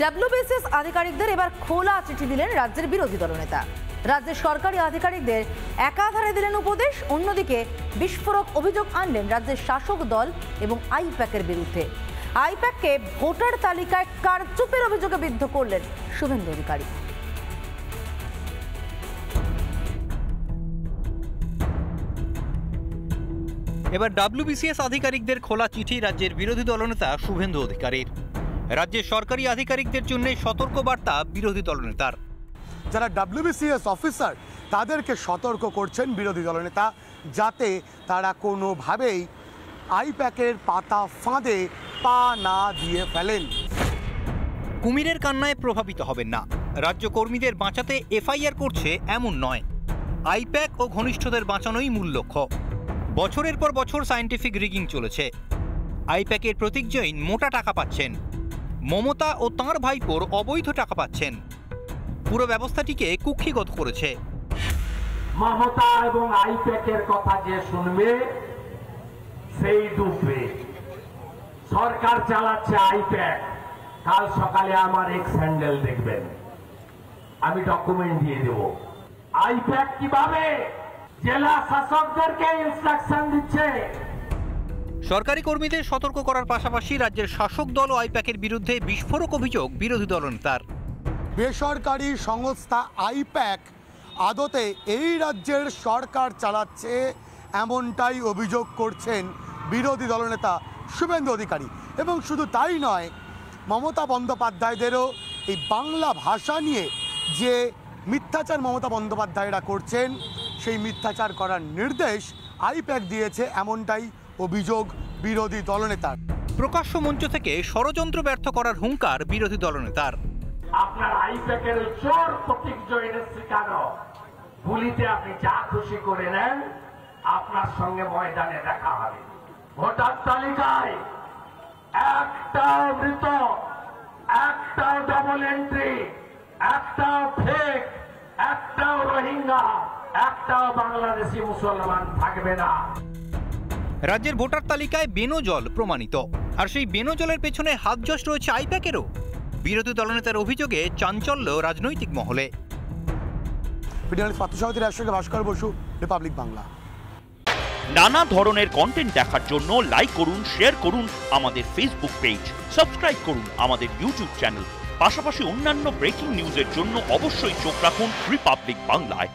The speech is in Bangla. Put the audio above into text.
ডব্লিউবিসিএস আধিকারিকদের এবার খোলা চিঠি দিলেন রাজ্যের বিরোধী দলনেতা। রাজ্যের সরকারি আধিকারিকদের একাধারে দিলেন উপদেশ, অন্যদিকে বিস্ফোরক অভিযোগ আনলেন রাজ্যের শাসক দল এবং আইপ্যাকের বিরুদ্ধে। আইপ্যাককে ভোটার তালিকায় কারচুপির অভিযোগে বিদ্ধ করলেন শুভেন্দু অধিকারী। এবার ডব্লিউবিসিএস আধিকারিকদের খোলা চিঠি রাজ্যের বিরোধী দলনেতা শুভেন্দু অধিকারীর। রাজ্যের সরকারি আধিকারিকদের জন্য সতর্ক বার্তা বিরোধী দলনেতার। যারা ডব্লিউবিসিএস অফিসার তাদেরকে সতর্ক করছেন বিরোধী দলনেতা, যাতে তারা কোনোভাবেই আইপ্যাকের পাতা ফাঁদে পা না দিয়ে ফেলেন। কুমিরের কান্নায় প্রভাবিত হবেন না, রাজ্য কর্মীদের বাঁচাতে এফআইআর করছে এমন নয়। আইপ্যাক ও ঘনিষ্ঠদের বাঁচানোই মূল লক্ষ্য। বছরের পর বছর সায়েন্টিফিক রিগিং চলেছে। আইপ্যাকের প্রতীক জৈন মোটা টাকা পাচ্ছেন, মমতা ও তাঁর ভাইপোর অবৈধ টাকা পাচ্ছেন। পুরো ব্যবস্থাটিকে কুক্ষিগত করেছে। মমতা এবং আইপ্যাকের কথা যে শুনবে সেই ডুববে। সরকার চালাচ্ছে আইপ্যাক। কাল সকালে আমার এক্স হ্যান্ডেল দেখবেন, আমি ডকুমেন্ট দিয়ে দেব। আইপ্যাক কিভাবে জেলা শাসকদেরকে ইনস্ট্রাকশন দিচ্ছে। সরকারি কর্মীদের সতর্ক করার পাশাপাশি রাজ্যের শাসক দল ও আইপ্যাকের বিরুদ্ধে বিস্ফোরক অভিযোগ বিরোধী দলনেতার। বেসরকারি সংস্থা আইপ্যাক আদতে এই রাজ্যের সরকার চালাচ্ছে, এমনটাই অভিযোগ করছেন বিরোধী দলনেতা শুভেন্দু অধিকারী। এবং শুধু তাই নয়, মমতা বন্দ্যোপাধ্যায়দেরও এই বাংলা ভাষা নিয়ে যে মিথ্যাচার মমতা বন্দ্যোপাধ্যায়রা করছেন, সেই মিথ্যাচার করার নির্দেশ আইপ্যাক দিয়েছে, এমনটাই অভিযোগ বিরোধী দলনেতার। প্রকাশ্য মঞ্চ থেকে ষড়যন্ত্র ব্যর্থ করার হুঙ্কার বিরোধী দলনেতার। আপনার আইপ্যাকের চোর প্রতীক জৈনের শিকানো গুলিতে আপনি যা খুশি করে নেন, আপনার সঙ্গে ময়দানে দেখা হবে। ভোটার তালিকায় একটাও মৃত, একটাও ডবল এন্ট্রি, একটাও ফেক, একটাও রোহিঙ্গা, একটাও বাংলাদেশি মুসলমান থাকবে না। রাজ্যের ভোটার তালিকায় বেনজল প্রমাণিত, আর সেই বেনজলের পেছনে হাতযশ রয়েছে আইপ্যাকেরও। বিরোধী দলনেতার অভিযোগে চাঞ্চল্য রাজনৈতিক মহলে। ভাস্কর বসু, রিপাবলিক বাংলা। নানা ধরনের কন্টেন্ট দেখার জন্য লাইক করুন, শেয়ার করুন আমাদের ফেসবুক পেজ, সাবস্ক্রাইব করুন আমাদের ইউটিউব চ্যানেল। পাশাপাশি অন্যান্য ব্রেকিং নিউজের জন্য অবশ্যই চোখ রাখুন রিপাবলিক বাংলায়।